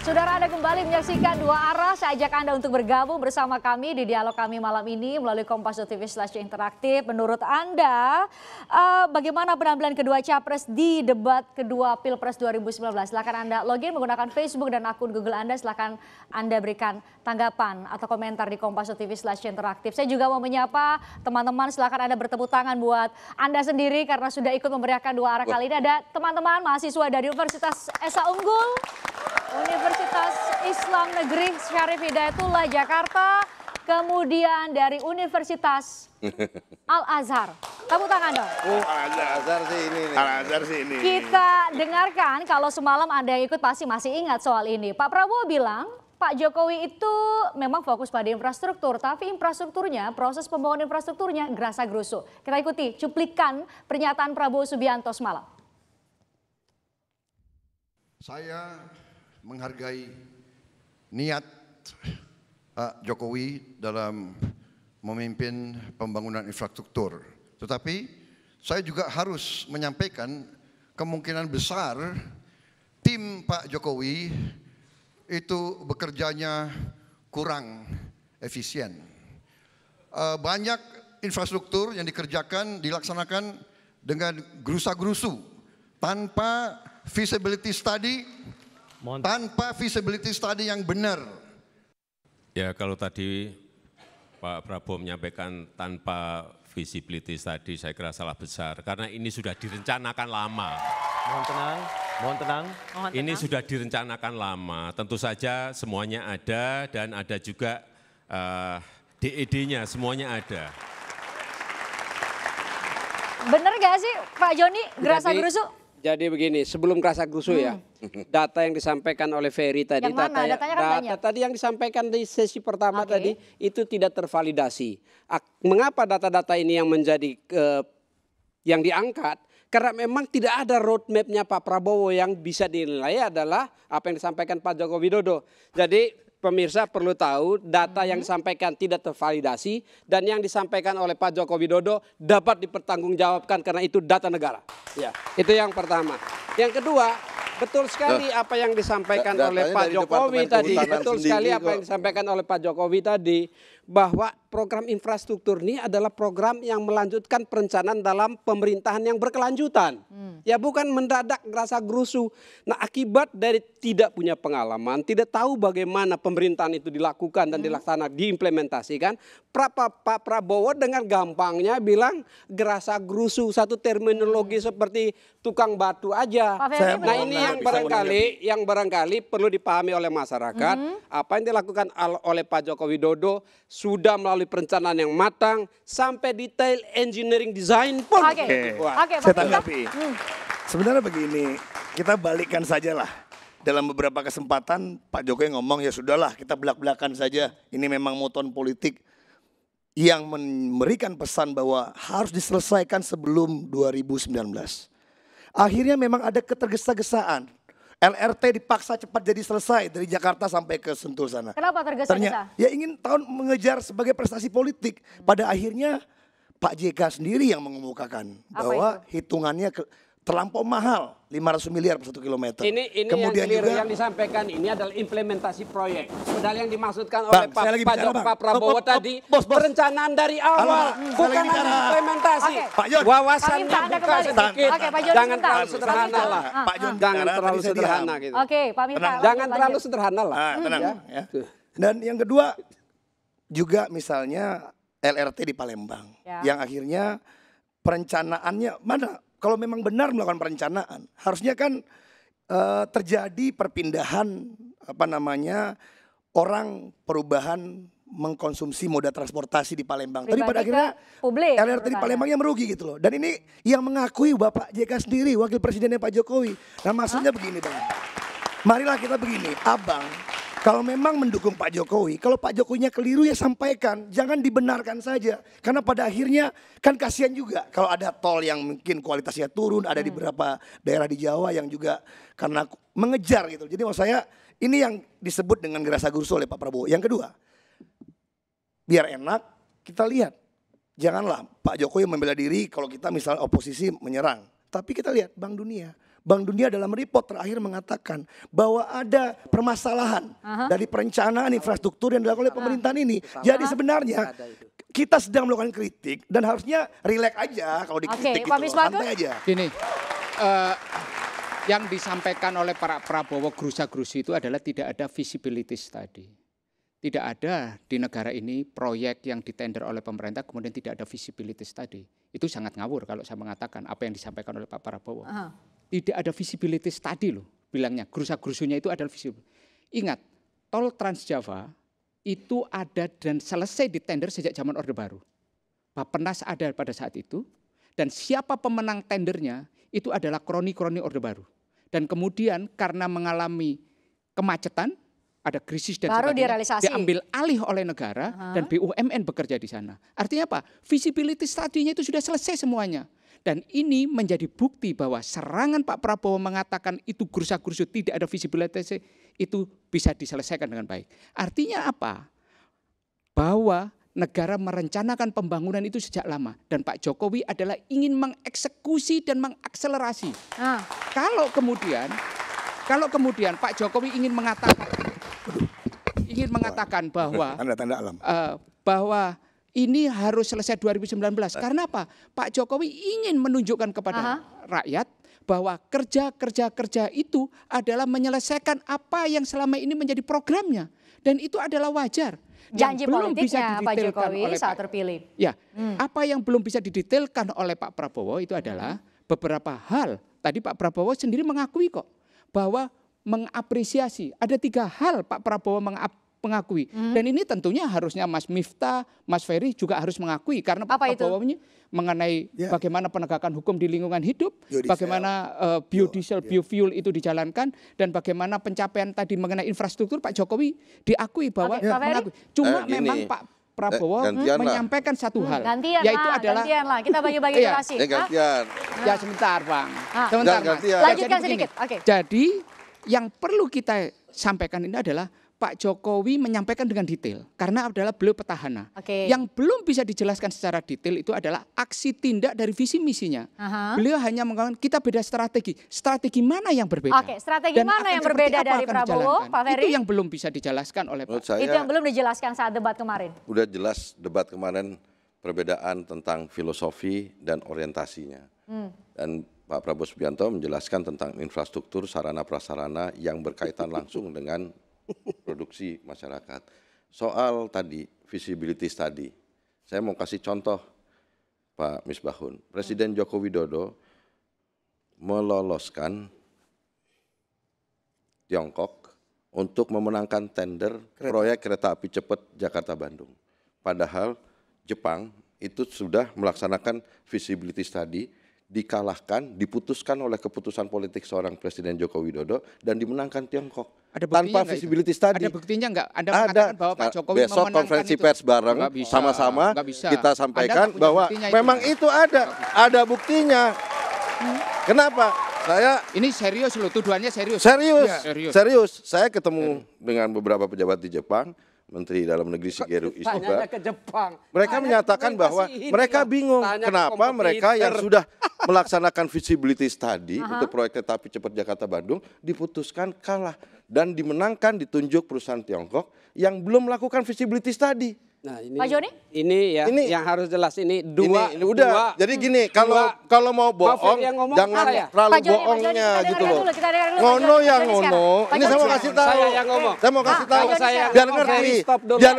Saudara, Anda kembali menyaksikan Dua Arah. Saya ajak Anda untuk bergabung bersama kami di dialog kami malam ini melalui kompas.tv/interaktif. Menurut Anda, bagaimana penampilan kedua capres di debat kedua Pilpres 2019? Silahkan Anda login menggunakan Facebook dan akun Google Anda. Silahkan Anda berikan tanggapan atau komentar di kompas.tv/interaktif. Saya juga mau menyapa teman-teman. Silahkan Anda bertepuk tangan buat Anda sendiri karena sudah ikut memeriahkan Dua Arah kali ini. Ada teman-teman mahasiswa dari Universitas Esa Unggul, Universitas Islam Negeri Syarif Hidayatullah Jakarta, kemudian dari Universitas Al-Azhar. Tepuk tangan dong. Al-Azhar sih ini. Al-Azhar sih ini. Kita dengarkan, kalau semalam Anda yang ikut pasti masih ingat soal ini. Pak Prabowo bilang Pak Jokowi itu memang fokus pada infrastruktur, tapi infrastrukturnya, proses pembangunan infrastrukturnya gerasa-gerusu. Kita ikuti cuplikan pernyataan Prabowo Subianto semalam. Saya menghargai niat Pak Jokowi dalam memimpin pembangunan infrastruktur. Tetapi saya juga harus menyampaikan kemungkinan besar tim Pak Jokowi itu bekerjanya kurang efisien. Banyak infrastruktur yang dilaksanakan dengan gerusa-gerusu tanpa feasibility study, yang benar. Ya, kalau tadi Pak Prabowo menyampaikan tanpa visibility study, saya kira salah besar karena ini sudah direncanakan lama. Mohon tenang, mohon tenang. Ini sudah direncanakan lama. Tentu saja semuanya ada dan ada juga DED-nya, semuanya ada. Bener gak sih Pak Joni, gerasa-gerusu? Jadi begini, sebelum gerasa-gerusu ya, data yang disampaikan oleh Ferry tadi, yang mana? data tadi yang disampaikan di sesi pertama tadi itu tidak tervalidasi. Mengapa data-data ini yang menjadi yang diangkat? Karena memang tidak ada roadmap-nya Pak Prabowo yang bisa dinilai adalah apa yang disampaikan Pak Joko Widodo. Jadi pemirsa perlu tahu data yang disampaikan tidak tervalidasi dan yang disampaikan oleh Pak Joko Widodo dapat dipertanggungjawabkan karena itu data negara. Ya, itu yang pertama. Yang kedua, betul sekali apa yang disampaikan oleh Pak Jokowi tadi. Betul sekali apa yang disampaikan oleh Pak Jokowi tadi bahwa program infrastruktur ini adalah program yang melanjutkan perencanaan dalam pemerintahan yang berkelanjutan. Ya bukan mendadak gerasa-gerusu. Nah akibat dari tidak punya pengalaman, tidak tahu bagaimana pemerintahan itu dilakukan dan dilaksanakan, diimplementasikan, Pak Prabowo dengan gampangnya bilang gerasa-gerusu, satu terminologi seperti tukang batu aja. Nah ini yang barangkali perlu dipahami oleh masyarakat, apa yang dilakukan oleh Pak Joko Widodo sudah melalui perencanaan yang matang sampai detail engineering design pun. Saya tanggapi. Sebenarnya begini, kita balikkan sajalah. Dalam beberapa kesempatan Pak Jokowi ngomong ya sudahlah kita belak-belakan saja. Ini memang moton politik yang memberikan pesan bahwa harus diselesaikan sebelum 2019. Akhirnya memang ada ketergesa-gesaan. LRT dipaksa cepat jadi selesai dari Jakarta sampai ke Sentul sana. Kenapa tergesa-gesa? Ya ingin mengejar sebagai prestasi politik. Pada akhirnya Pak JK sendiri yang mengemukakan bahwa hitungannya terlampau mahal, 500 miliar per 1 kilometer. Ini kemudian yang disampaikan ini adalah implementasi proyek. Padahal yang dimaksudkan oleh Pak Prabowo tadi perencanaan dari awal, bukan hanya implementasi. Wawasannya buka sedikit, jangan terlalu sederhana lah. Jangan terlalu sederhana gitu. Oke, Pak Miftah. Jangan terlalu sederhana lah. Tenang ya. Dan yang kedua juga misalnya LRT di Palembang, yang akhirnya perencanaannya mana? Kalau memang benar melakukan perencanaan, harusnya kan terjadi perpindahan orang perubahan mengkonsumsi moda transportasi di Palembang. Tapi pada akhirnya LRT di Palembangnya merugi gitu loh. Dan ini yang mengakui Bapak JK sendiri, wakil presidennya Pak Jokowi. Nah maksudnya begini Bang, marilah kita begini, Abang. Kalau memang mendukung Pak Jokowi, kalau Pak Jokowinya keliru ya sampaikan, jangan dibenarkan saja. Karena pada akhirnya kan kasihan juga kalau ada tol yang mungkin kualitasnya turun, ada di beberapa daerah di Jawa yang juga karena mengejar gitu. Jadi maksud saya ini yang disebut dengan gerasa-gerusu oleh Pak Prabowo. Yang kedua, biar enak kita lihat, janganlah Pak Jokowi membela diri kalau kita misalnya oposisi menyerang. Tapi kita lihat Bank Dunia Bank Dunia dalam report terakhir mengatakan bahwa ada permasalahan dari perencanaan infrastruktur yang dilakukan oleh pemerintahan ini. Jadi sebenarnya kita sedang melakukan kritik dan harusnya rileks aja kalau dikritik gitu, santai aja. Gini, yang disampaikan oleh para Prabowo gerusa-gerusi itu adalah tidak ada visibility study. Tidak ada di negara ini proyek yang ditender oleh pemerintah kemudian tidak ada visibility study. Itu sangat ngawur kalau saya mengatakan apa yang disampaikan oleh Pak Prabowo. Tidak ada visibility study loh bilangnya. Gerusa-gerusunya itu adalah visibility. Ingat, tol Trans Java itu ada dan selesai ditender sejak zaman Orde Baru. Bappenas ada pada saat itu dan siapa pemenang tendernya itu adalah kroni-kroni Orde Baru. Dan kemudian karena mengalami kemacetan, ada krisis dan baru sebagainya, diambil alih oleh negara dan BUMN bekerja di sana. Artinya apa? Visibility study-nya itu sudah selesai semuanya. Dan ini menjadi bukti bahwa serangan Pak Prabowo mengatakan itu gerusa-gerusu tidak ada visibility itu bisa diselesaikan dengan baik. Artinya apa? Bahwa negara merencanakan pembangunan itu sejak lama. Dan Pak Jokowi adalah ingin mengeksekusi dan mengakselerasi. Kalau kemudian Pak Jokowi ingin mengatakan bahwa bahwa ini harus selesai 2019. Karena apa? Pak Jokowi ingin menunjukkan kepada rakyat bahwa kerja itu adalah menyelesaikan apa yang selama ini menjadi programnya. Dan itu adalah wajar. Janji politiknya Pak Jokowi saat terpilih. Ya, apa yang belum bisa didetailkan oleh Pak Prabowo itu adalah beberapa hal. Tadi Pak Prabowo sendiri mengakui kok bahwa mengapresiasi. Ada 3 hal Pak Prabowo mengakui. Dan ini tentunya harusnya Mas Miftah, Mas Ferry juga harus mengakui. Karena Pak Prabowo mengenai bagaimana penegakan hukum di lingkungan hidup, bagaimana biodiesel, biofuel itu dijalankan, dan bagaimana pencapaian tadi mengenai infrastruktur, Pak Jokowi diakui bahwa mengakui. Cuma memang Pak Prabowo menyampaikan satu hal, yaitu adalah kita bagi-bagi durasi. Ya sebentar Bang, Lanjutkan sedikit. Jadi yang perlu kita sampaikan ini adalah Pak Jokowi menyampaikan dengan detail karena adalah beliau petahana. Yang belum bisa dijelaskan secara detail itu adalah aksi tindak dari visi misinya. Beliau hanya mengatakan kita beda strategi. Strategi mana yang berbeda? Strategi mana yang berbeda dari Prabowo, Pak Ferry? Itu yang belum bisa dijelaskan oleh Pak. Itu yang belum dijelaskan saat debat kemarin. Udah jelas debat kemarin perbedaan tentang filosofi dan orientasinya. Dan Pak Prabowo Subianto menjelaskan tentang infrastruktur, sarana prasarana yang berkaitan langsung dengan produksi masyarakat. Soal tadi visibility study, saya mau kasih contoh Pak Misbahun. Presiden Joko Widodo meloloskan Tiongkok untuk memenangkan tender proyek kereta api cepat Jakarta-Bandung. Padahal Jepang itu sudah melaksanakan visibility study, dikalahkan, diputuskan oleh keputusan politik seorang Presiden Joko Widodo dan dimenangkan Tiongkok. Tanpa visibility study. Ada buktinya enggak? Anda mengatakan bahwa Pak Jokowi besok konferensi pers bareng sama-sama kita sampaikan bahwa memang itu ada buktinya. Kenapa? Saya ini serius loh, tuduhannya serius. Serius. Saya ketemu dengan beberapa pejabat di Jepang, Menteri Dalam Negeri Shigeru Isuga. Mereka menyatakan bahwa mereka bingung kenapa mereka yang sudah melaksanakan visibility study untuk proyek kereta api cepat Jakarta-Bandung diputuskan kalah dan dimenangkan, ditunjuk perusahaan Tiongkok yang belum melakukan visibility study. Nah, Pak Joni? Ini yang harus jelas ini dua. Jadi gini, kalau mau bohong jangan terlalu bohongnya gitu loh. Ngono yang ngono. Ini saya mau kasih tahu. Saya mau kasih tahu. Biar ngerti.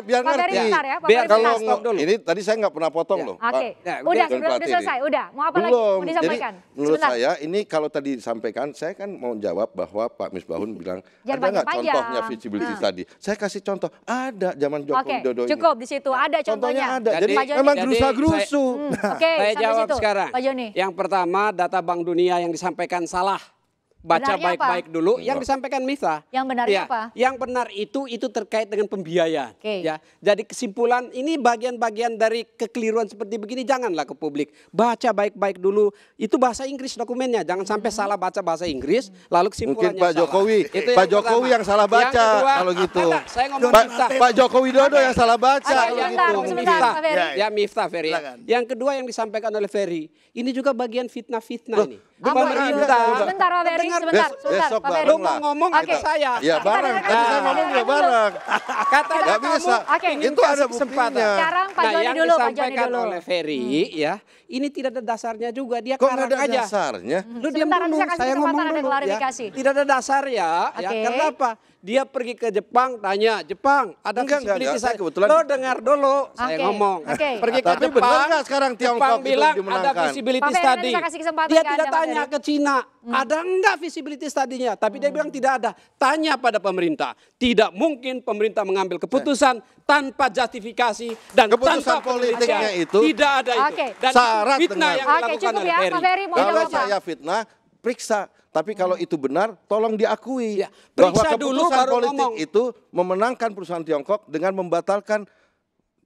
Biar ngerti. Biar kalau ini tadi saya nggak pernah potong loh. Oke. Udah selesai. Udah. Mau apa lagi? Mau disampaikan? Jadi menurut saya ini kalau tadi disampaikan, saya kan mau jawab bahwa Pak Misbahun bilang ada nggak contohnya visibility study. Saya kasih contoh. Ada zaman Joko Widodo ini. Cukup di situ ada contohnya. Ada. Jadi memang gerusa-gerusu. Oke, saya jawab sekarang. Pak Joni. Yang pertama data Bank Dunia yang disampaikan salah. Baca baik-baik dulu yang disampaikan Miftah. Yang benarnya apa? Yang benar itu terkait dengan pembiayaan. Ya, jadi kesimpulan ini bagian-bagian dari kekeliruan seperti begini janganlah ke publik. Baca baik-baik dulu. Itu bahasa Inggris dokumennya. Jangan sampai salah baca bahasa Inggris lalu kesimpulannya mungkin Pak Jokowi yang salah baca kalau gitu. Saya ngomong Pak Joko Widodo yang salah baca kalau gitu. Ya Miftah Ferry. Yang kedua yang disampaikan oleh Ferry, ini juga bagian fitnah-fitnah ini. pemerintah. Sebentar Pak Ferry, sebentar. Besok Pak Ferry. Lu mau ngomong ke saya. Ya bareng, tadi saya ngomong juga bareng. Katanya Nggak bisa. Itu ada buktinya. Sekarang Pak Nah, Joni yang dulu, Pak Joni disampaikan dulu. oleh Ferry ya, ini tidak ada dasarnya juga, dia Kok nggak karang ada aja. dasarnya? Lu diam Sebentar, dulu, saya kasih saya ngomong kesempatan ada dulu ya. klarifikasi. Tidak ada dasar ya, ya. Oke. Karena apa? Dia pergi ke Jepang, tanya, Jepang ada Enggak, visibility saya kebetulan- Lo dengar dulu, saya Oke, ngomong. oke. Pergi ke Tapi Jepang, benar nggak sekarang Tiongkok Jepang itu bilang ada dimenangkan? visibility Pak Ferry, nanti study. saya kasih kesempatan Dia ke tidak Anda, Pak tanya Ferry. ke Cina, ada enggak visibility study-nya? Tapi dia bilang tidak ada. Tanya pada pemerintah. Tidak mungkin pemerintah mengambil keputusan tanpa justifikasi dan Keputusan tanpa politiknya penelitian. itu tidak ada itu. Oke. Dan Syarat itu fitnah dengan- yang Oke, dilakukan cukup oleh ya, Ferry. Pak Ferry mau Kalau jawab apa? saya fitnah, periksa. Tapi kalau itu benar, tolong diakui. Ya, Bahwa periksa dulu keputusan baru politik ngomong. itu memenangkan perusahaan Tiongkok dengan membatalkan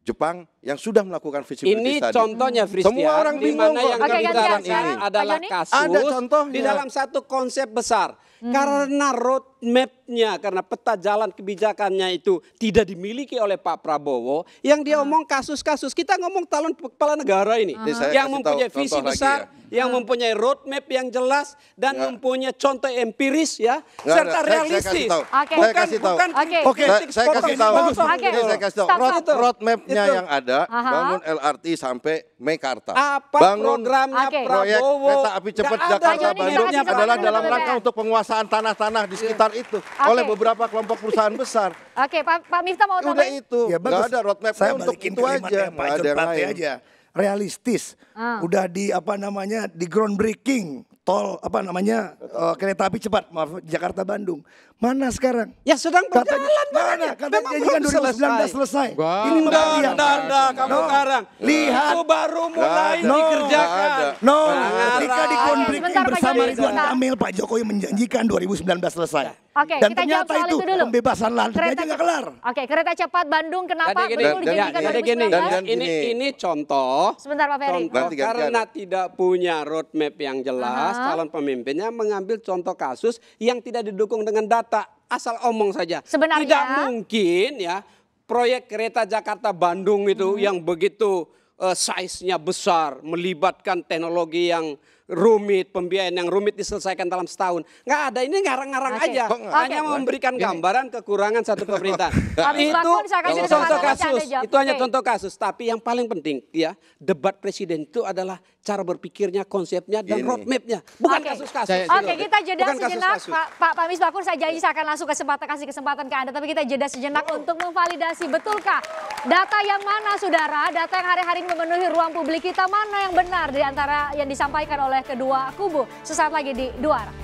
Jepang yang sudah melakukan visibility Ini study. contohnya Fristian, Semua orang di bingung mana kok yang Oke, kita gantian. bicarakan Sekarang, Pak adalah Joni. kasus Ada contohnya. di dalam satu konsep besar. Karena roadmap-nya, karena peta jalan kebijakannya itu tidak dimiliki oleh Pak Prabowo, yang dia omong kasus-kasus. Kita ngomong calon kepala negara ini, Jadi saya yang kasih mempunyai tahu visi contoh lagi besar, ya. yang mempunyai roadmap yang jelas dan Nggak. mempunyai contoh empiris ya, Nggak serta ada. Saya realistis. kasih tahu. Oke. Saya kasih tahu. Bukan Oke. Oke, saya kasih tahu. Oke. Ini saya kasih tahu. Stop, stop. Roadmap-nya Itu. yang ada, Aha. bangun LRT sampai Mekarta. Apa bangun programnya Oke. proyek Prabowo? kereta api cepat Nggak ada. Jakarta Joni, kita Bandung kasih adalah kesempatan dalam dulu, rangka ya. untuk penguasaan tanah-tanah di sekitar itu oleh beberapa kelompok perusahaan besar. Oke, Pak Miftah mau Udah tambahin? itu, Ya, nggak bagus. ada roadmap Saya untuk balikin itu aja, kalimatnya Pak nggak ada John yang Plate lain. aja. Realistis. Udah di di groundbreaking tol kereta api cepat Jakarta Bandung. Mana sekarang? Ya sedang berjalan. Mana? Katanya Memang janjikan belum 2019 selesai. Ini Enggak, memang kamu No. sekarang. Lihat. Itu baru mulai Nggak ada. dikerjakan. Nggak ada. No, Jangan ketika di lah. groundbreaking Sebentar, Pak bersama Joni, Ridwan sebentar. Kamil, Pak Jokowi menjanjikan 2019 selesai. Oke, Dan kita ternyata jawab soal itu itu dulu. pembebasan lahan aja nggak kelar. Oke, kereta cepat Bandung kenapa Jadi gini, betul dan- dijadikan dan- jadi gini, 2019? dan- ini contoh. Sebentar Pak Ferry. Contoh Nanti gantian. karena tidak punya roadmap yang jelas, Aha. calon pemimpinnya mengambil contoh kasus yang tidak didukung dengan data, asal omong saja. Sebenarnya- Tidak mungkin ya proyek kereta Jakarta Bandung itu yang begitu size-nya besar, melibatkan teknologi yang rumit, pembiayaan yang rumit diselesaikan dalam setahun. Nggak ada, ini ngarang-ngarang Oke. aja. Kok nggak Hanya ada? memberikan gambaran kekurangan satu pemerintahan. Habis Itu Bakun, saya kasih contoh kesempatan kasus. Anda jawab. Itu hanya Oke. contoh kasus. Tapi yang paling penting ya, debat presiden itu adalah cara berpikirnya, konsepnya, dan Gini. roadmap-nya. Bukan Oke. kasus-kasus. Oke, kita jeda Bukan sejenak. kasus-kasus. Pak Misbakun, saya janji saya akan langsung kasih kesempatan ke Anda. Tapi kita jeda sejenak untuk memvalidasi. Betulkah data yang mana, saudara? Data yang hari-hari ini memenuhi ruang publik kita, mana yang benar di antara yang disampaikan oleh kedua kubu? Sesaat lagi di Dua Arah.